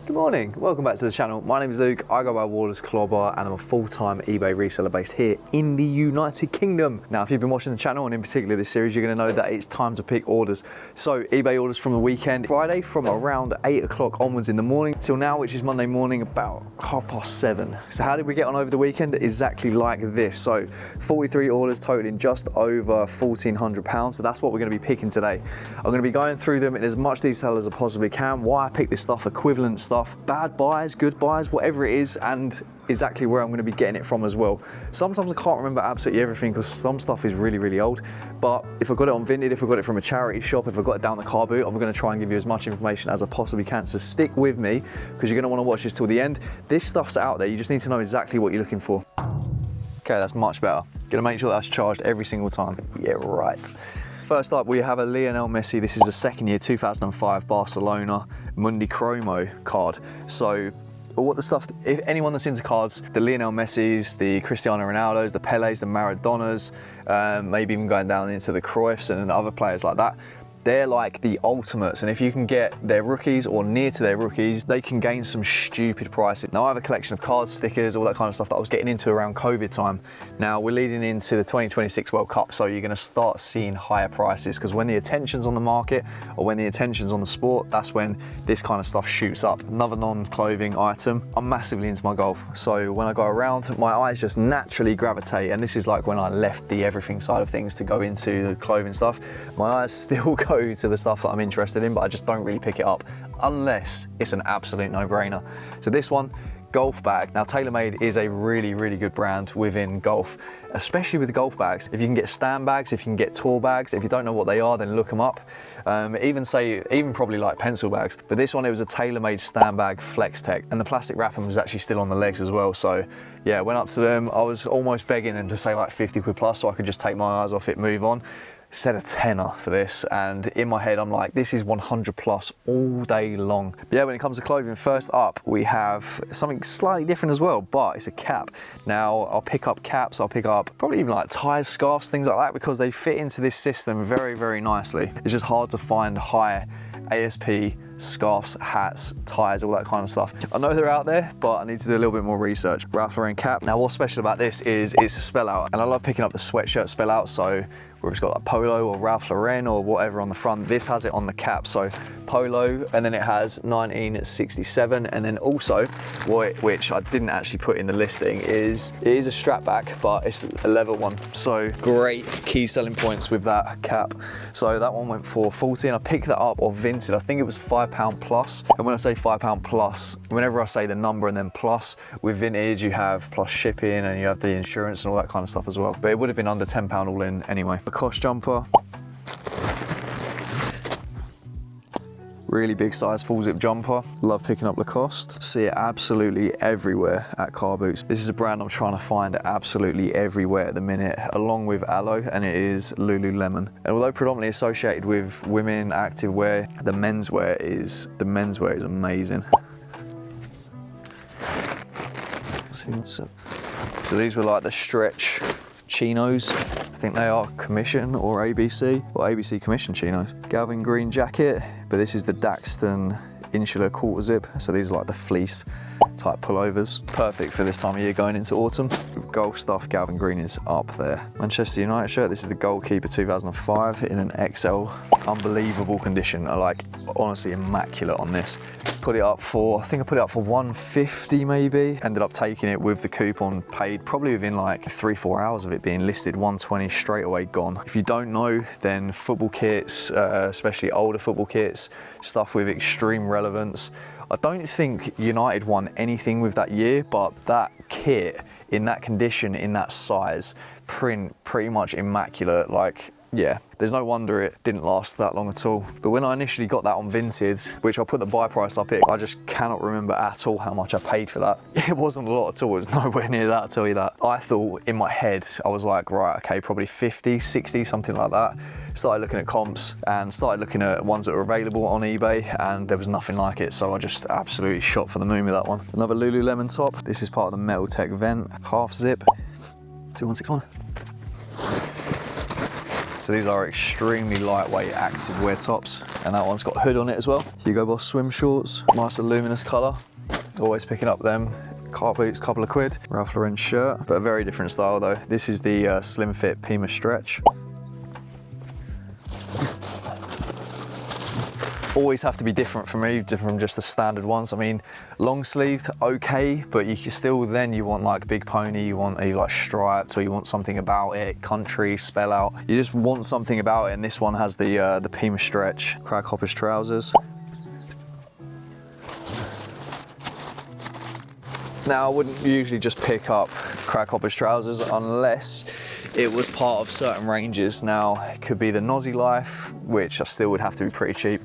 Good morning, welcome back to the channel. My name is Luke, I go by Wallace Clobber and I'm a full-time eBay reseller based here in the United Kingdom. Now if you've been watching the channel and in particular this series, you're going to know that it's time to pick orders. So eBay orders from the weekend, Friday from around 8 o'clock onwards in the morning till now, which is Monday morning about 7:30. So how did we get on over the weekend? Exactly like this. So 43 orders totaling just over £1,400. So that's what we're going to be picking today. I'm going to be going through them in as much detail as I possibly can, why I picked this stuff, equivalent stuff, bad buys, good buys, whatever it is, and exactly where I'm going to be getting it from as well. Sometimes I can't remember absolutely everything because some stuff is really old, but if I got it on Vinted, if I got it from a charity shop, if I got it down the car boot, I'm going to try and give you as much information as I possibly can. So stick with me because you're going to want to watch this till the end. This stuff's out there, you just need to know exactly what you're looking for. Okay, that's much better. Going to make sure that's charged every single time. Yeah, right. First up, we have a Lionel Messi. This is the second year, 2005 Barcelona Mundi Chromo card. So what the stuff, if anyone that's into cards, the Lionel Messis, the Cristiano Ronaldos, the Peles, the Maradonas, maybe even going down into the Cruyffs and other players like that, they're like the ultimates, and if you can get their rookies or near to their rookies, they can gain some stupid prices. Now I have a collection of cards, stickers, all that kind of stuff that I was getting into around COVID time. Now we're leading into the 2026 World Cup, so you're gonna start seeing higher prices because when the attention's on the market or when the attention's on the sport, that's when this kind of stuff shoots up. Another non-clothing item, I'm massively into my golf. So when I go around, my eyes just naturally gravitate, and this is like when I left the everything side of things to go into the clothing stuff, my eyes still go to the stuff that I'm interested in, but I just don't really pick it up unless it's an absolute no-brainer. So this one, golf bag. Now TaylorMade is a really good brand within golf, especially with the golf bags. If you can get stand bags, if you can get tour bags, if you don't know what they are, then look them up. Even probably like pencil bags. But this one, it was a TaylorMade stand bag Flex Tech, and the plastic wrapping was actually still on the legs as well. So yeah, went up to them. I was almost begging them to say like 50 quid plus so I could just take my eyes off it, move on. Set a tenner for this, and in my head I'm like, this is 100 plus all day long. But yeah, when it comes to clothing, first up we have something slightly different as well, but it's a cap. Now I'll pick up caps, I'll pick up probably even like ties, scarves, things like that, because they fit into this system very nicely. It's just hard to find high ASP scarves, hats, ties, all that kind of stuff. I know they're out there, but I need to do a little bit more research. Ralph Lauren cap. Now what's special about this is it's a spell out, and I love picking up the sweatshirt spell out, so where it's got like Polo or Ralph Lauren or whatever on the front, this has it on the cap. So Polo, and then it has 1967, and then also, which I didn't actually put in the listing, is it is a strap back, but it's a leather one. So great key selling points with that cap. So that one went for 40, and I picked that up off Vinted. I think it was £5 plus. And when I say £5 plus, whenever I say the number and then plus, with Vintage you have plus shipping and you have the insurance and all that kind of stuff as well. But it would have been under £10 all in anyway. Lacoste jumper. Really big size full zip jumper. Love picking up Lacoste. See it absolutely everywhere at car boots. This is a brand I'm trying to find absolutely everywhere at the minute, along with Aloe, and it is Lululemon. And although predominantly associated with women activewear, the menswear is amazing. So these were like the stretch chinos. I think they are Commission or ABC, or ABC Commission chinos. Galvin green jacket, but this is the Daxton insular quarter zip. So these are like the fleece type pullovers. Perfect for this time of year going into autumn. With golf stuff, Galvin green is up there. Manchester United shirt, this is the Goalkeeper 2005 in an XL. Unbelievable condition, like honestly immaculate on this. Put it up for, I think I put it up for 150 maybe. Ended up taking it with the coupon, paid probably within like 3-4 hours of it being listed, 120 straight away gone. If you don't know, then football kits, especially older football kits, stuff with extreme relevance. I don't think United won anything with that year, but that kit in that condition, in that size, print pretty much immaculate. Like, yeah, there's no wonder it didn't last that long at all. But when I initially got that on Vinted, which I put the buy price up here, I just cannot remember at all how much I paid for that. It wasn't a lot at all, it was nowhere near that, I'll tell you that. I thought in my head, I was like, right, okay, probably 50, 60, something like that. Started looking at comps and started looking at ones that were available on eBay, and there was nothing like it, so I just absolutely shot for the moon with that one. Another Lululemon top. This is part of the Metal Tech Vent, half zip, 2161. So these are extremely lightweight activewear tops, and that one's got a hood on it as well. Hugo Boss swim shorts, nice luminous colour. Always picking up them. Car boots, couple of quid. Ralph Lauren shirt, but a very different style though. This is the slim fit Pima stretch. Always have to be different for me, different from just the standard ones. I mean, long sleeved, okay, but you can still, then you want like big pony, you want a like striped, or you want something about it, country, spell out. You just want something about it, and this one has the Pima stretch. Craig Hopper's trousers. Now, I wouldn't usually just pick up Craig Hopper's trousers unless it was part of certain ranges. Now, it could be the Nosy Life, which I still would have to be pretty cheap.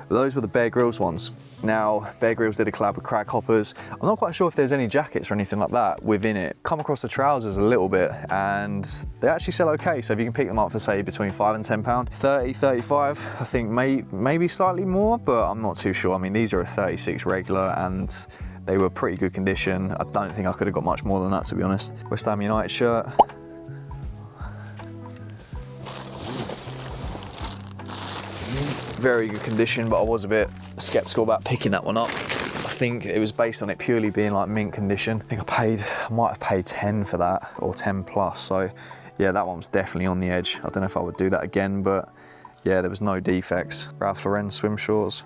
But those were the Bear Grylls ones. Now, Bear Grylls did a collab with Craig Hopper's. I'm not quite sure if there's any jackets or anything like that within it. Come across the trousers a little bit, and they actually sell okay. So if you can pick them up for say between £5 and £10, 30, 35, I think maybe slightly more, but I'm not too sure. I mean, these are a 36 regular, and they were pretty good condition. I don't think I could have got much more than that, to be honest. West Ham United shirt. Very good condition, but I was a bit skeptical about picking that one up. I think it was based on it purely being like mint condition. I think I might have paid 10 for that, or 10 plus. So yeah, that one was definitely on the edge. I don't know if I would do that again, but yeah, there was no defects. Ralph Lauren swim shorts.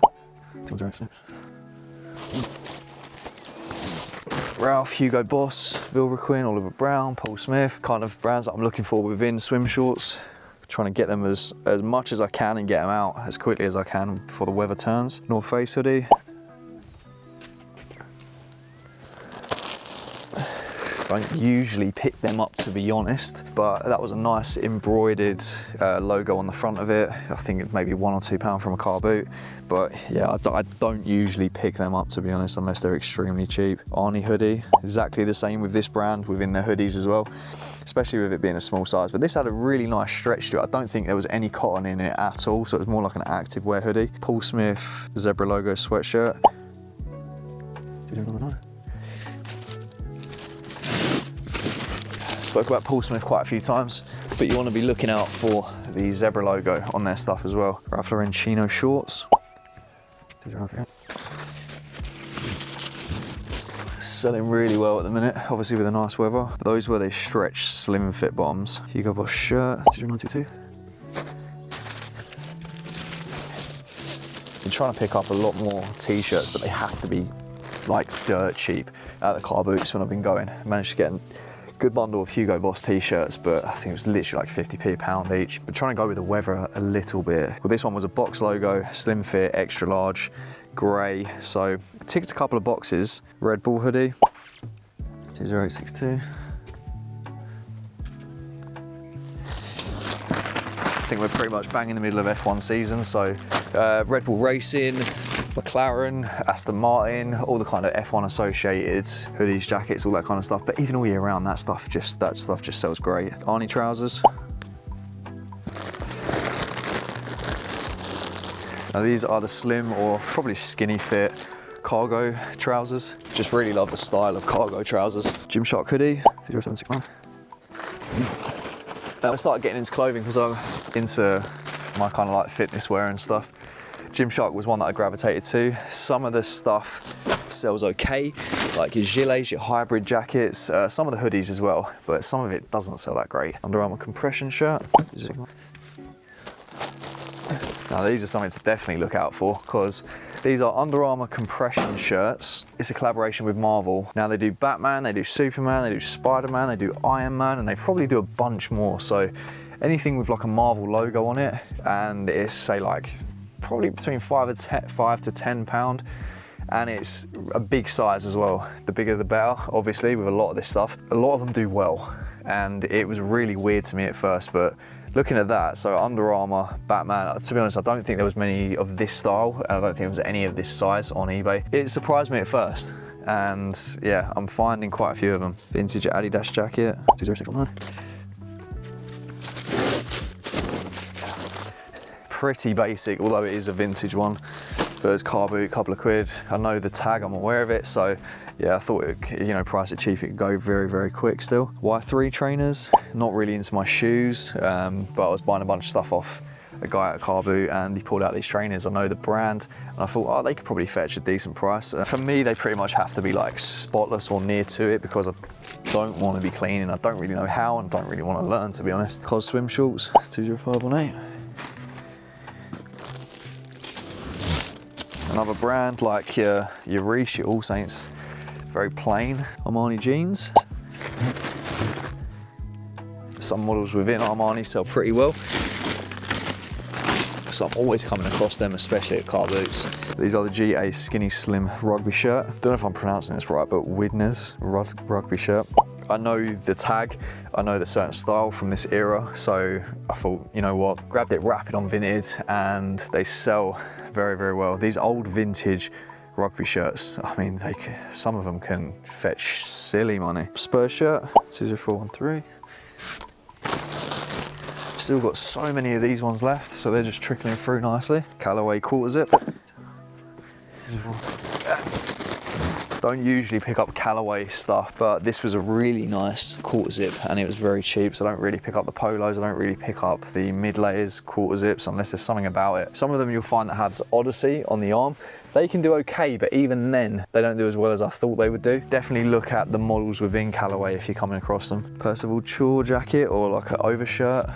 Ralph, Hugo Boss, Vilroquin, Oliver Brown, Paul Smith, kind of brands that I'm looking for within swim shorts. Trying to get them as much as I can and get them out as quickly as I can before the weather turns. North Face hoodie. Don't usually pick them up, to be honest, but that was a nice embroidered logo on the front of it. I think it's maybe £1 or £2 from a car boot, but yeah, I don't usually pick them up, to be honest, unless they're extremely cheap. Arnie hoodie, exactly the same with this brand within their hoodies as well, especially with it being a small size, but this had a really nice stretch to it. I don't think there was any cotton in it at all, so it was more like an activewear hoodie. Paul Smith zebra logo sweatshirt. Spoke about Paul Smith quite a few times, but you want to be looking out for the zebra logo on their stuff as well. Ralph Lauren chino shorts. Selling really well at the minute, obviously with the nice weather. Those were the stretch slim fit bottoms. Hugo Boss shirt, 292. You're trying to pick up a lot more t-shirts, but they have to be like dirt cheap. At the car boots when I've been going, I managed to get good bundle of Hugo Boss t-shirts, but I think it was literally like 50p a pound each. But trying to go with the weather a little bit. Well, this one was a box logo, slim fit, extra large, grey. So ticked a couple of boxes. Red Bull hoodie, 20862. I think we're pretty much bang in the middle of F1 season. So Red Bull Racing, McLaren, Aston Martin, all the kind of F1 associated hoodies, jackets, all that kind of stuff. But even all year round, that stuff just sells great. Arnie trousers. Now these are the slim or probably skinny fit cargo trousers. Just really love the style of cargo trousers. Gymshark hoodie, 0769. Now I started getting into clothing because I'm into my kind of like fitness wear and stuff. Gymshark was one that I gravitated to. Some of the stuff sells okay, like your gilets, your hybrid jackets, some of the hoodies as well, but some of it doesn't sell that great. Under Armour compression shirt. Now these are something to definitely look out for, because these are Under Armour compression shirts. It's a collaboration with Marvel. Now they do Batman, they do Superman, they do Spider-Man, they do Iron Man, and they probably do a bunch more. So anything with like a Marvel logo on it, and it's say like probably between £5 to £10, and it's a big size as well. The bigger the better, obviously, with a lot of this stuff. A lot of them do well, and it was really weird to me at first, but looking at that, so Under Armour, Batman, to be honest, I don't think there was many of this style, and I don't think there was any of this size on eBay. It surprised me at first, and yeah, I'm finding quite a few of them. Vintage Adidas jacket, 20619. Pretty basic, although it is a vintage one. But it's car boot, a couple of quid. I know the tag, I'm aware of it, so yeah, I thought it, you know, price it cheap, it could go very, very quick still. Y3 trainers, not really into my shoes, but I was buying a bunch of stuff off a guy at a car boot and he pulled out these trainers. I know the brand and I thought, oh, they could probably fetch a decent price. For me, they pretty much have to be like spotless or near to it because I don't want to be cleaning. I don't really know how and don't really want to learn, to be honest. Cos swim shorts, 20518. Another brand like your Reese, your All Saints, very plain. Armani jeans. Some models within Armani sell pretty well, so I'm always coming across them, especially at car boots. These are the GA skinny slim rugby shirt. Don't know if I'm pronouncing this right, but Widnes rugby shirt. I know the tag, I know the certain style from this era, so I thought, you know what, grabbed it rapid on Vinted and they sell very, very well. These old vintage rugby shirts, I mean, some of them can fetch silly money. Spurs shirt, 20413. Still got so many of these ones left, so they're just trickling through nicely. Callaway quarter zip. Don't usually pick up Callaway stuff, but this was a really nice quarter zip and it was very cheap, so I don't really pick up the polos, I don't really pick up the mid layers quarter zips unless there's something about it. Some of them you'll find that have Odyssey on the arm. They can do okay, but even then, they don't do as well as I thought they would do. Definitely look at the models within Callaway if you're coming across them. Percival chore jacket or like an overshirt.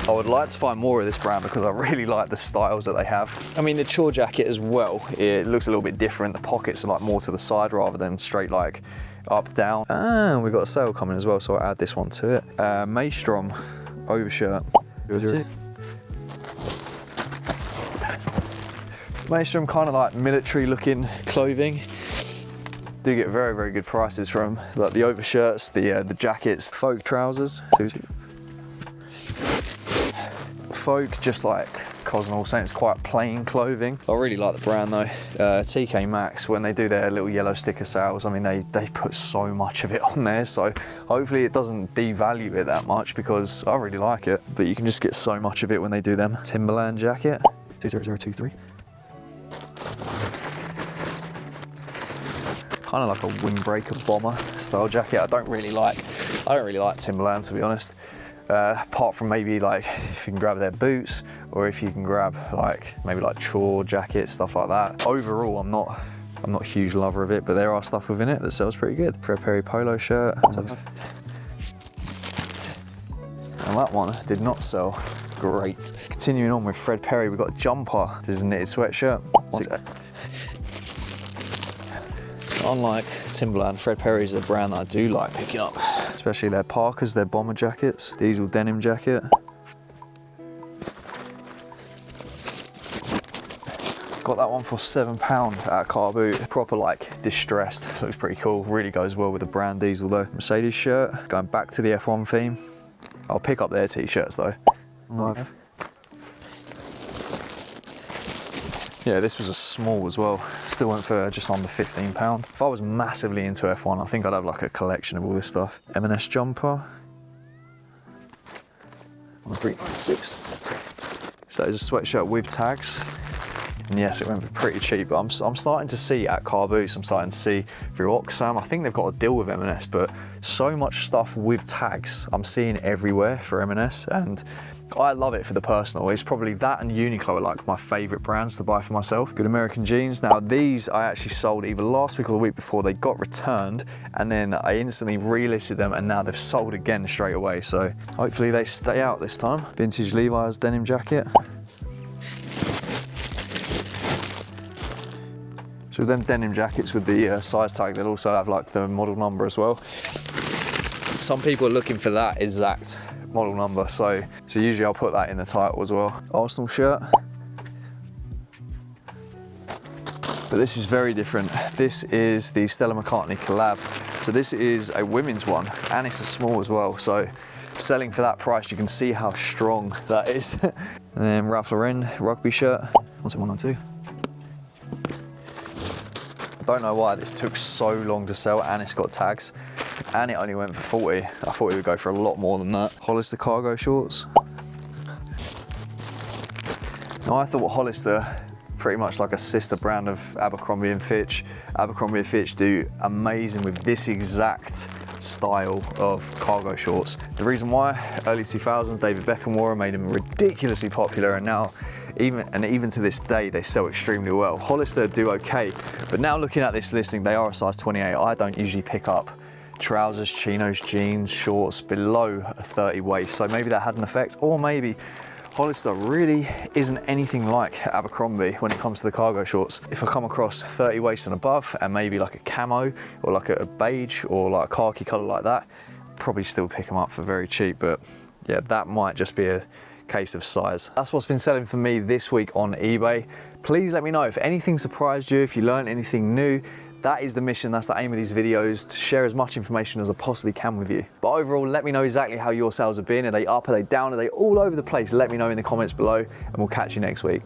I would like to find more of this brand because I really like the styles that they have. I mean, the chore jacket as well, it looks a little bit different. The pockets are like more to the side rather than straight like up, down. And we've got a sale coming as well, so I'll add this one to it. Maelstrom overshirt. Maelstrom, kind of like military looking clothing. Do get very, very good prices from like the overshirts, the jackets, folk trousers. Folk, just like Cos and All Saints, quite plain clothing. I really like the brand though. TK Maxx, when they do their little yellow sticker sales, I mean, they put so much of it on there, so hopefully it doesn't devalue it that much because I really like it, but you can just get so much of it when they do them. Timberland jacket, 20023. Kind of like a windbreaker bomber style jacket. I don't really like Timberland, to be honest. Apart from maybe like if you can grab their boots or if you can grab like maybe like chore jackets, stuff like that. Overall, I'm not a huge lover of it, but there are stuff within it that sells pretty good. Fred Perry polo shirt. And that one did not sell great. Continuing on with Fred Perry, we've got jumper. This is a knitted sweatshirt. Unlike Timberland, Fred Perry's a brand that I do like picking up, especially their Parkers, their bomber jackets, diesel denim jacket. Got that one for £7 at car boot. Proper like distressed, looks pretty cool. Really goes well with the brand diesel though. Mercedes shirt, going back to the F1 theme. I'll pick up their t-shirts though. Yeah, this was a small as well. Still went for just under £15. If I was massively into F1, I think I'd have like a collection of all this stuff. M&S jumper. On a 396. So that is a sweatshirt with tags. And yes, it went for pretty cheap, but I'm starting to see at car boots, I'm starting to see through Oxfam, I think they've got a deal with M&S, but so much stuff with tags I'm seeing everywhere for M&S, and I love it for the personal. It's probably that and Uniqlo are like my favourite brands to buy for myself. Good American jeans. Now these I actually sold either last week or the week before. They got returned and then I instantly relisted them and now they've sold again straight away. So hopefully they stay out this time. Vintage Levi's denim jacket. So with them denim jackets with the size tag, they'll also have like the model number as well. Some people are looking for that exact model number, so usually I'll put that in the title as well. Arsenal shirt. But this is very different. This is the Stella McCartney collab. So this is a women's one and it's a small as well. So selling for that price, you can see how strong that is. And then Ralph Lauren rugby shirt. What's it, 192? I don't know why this took so long to sell and it's got tags and it only went for 40. I thought it would go for a lot more than that. Hollister cargo shorts. Now, I thought Hollister, pretty much like a sister brand of Abercrombie and Fitch. Abercrombie and Fitch do amazing with this exact style of cargo shorts. The reason why, early 2000s, David Beckham wore them, made them ridiculously popular, and now even to this day, they sell extremely well. Hollister do okay, but now looking at this listing, they are a size 28. I don't usually pick up trousers, chinos, jeans, shorts below a 30 waist, so maybe that had an effect, or maybe Hollister really isn't anything like Abercrombie when it comes to the cargo shorts. If I come across 30 waist and above, and maybe like a camo, or like a beige, or like a khaki color like that, probably still pick them up for very cheap, but yeah, that might just be a case of size. That's what's been selling for me this week on eBay. Please let me know if anything surprised you, if you learned anything new. That is the mission, that's the aim of these videos, to share as much information as I possibly can with you. But overall, let me know exactly how your sales have been. Are they up, are they down, are they all over the place? Let me know in the comments below, and we'll catch you next week.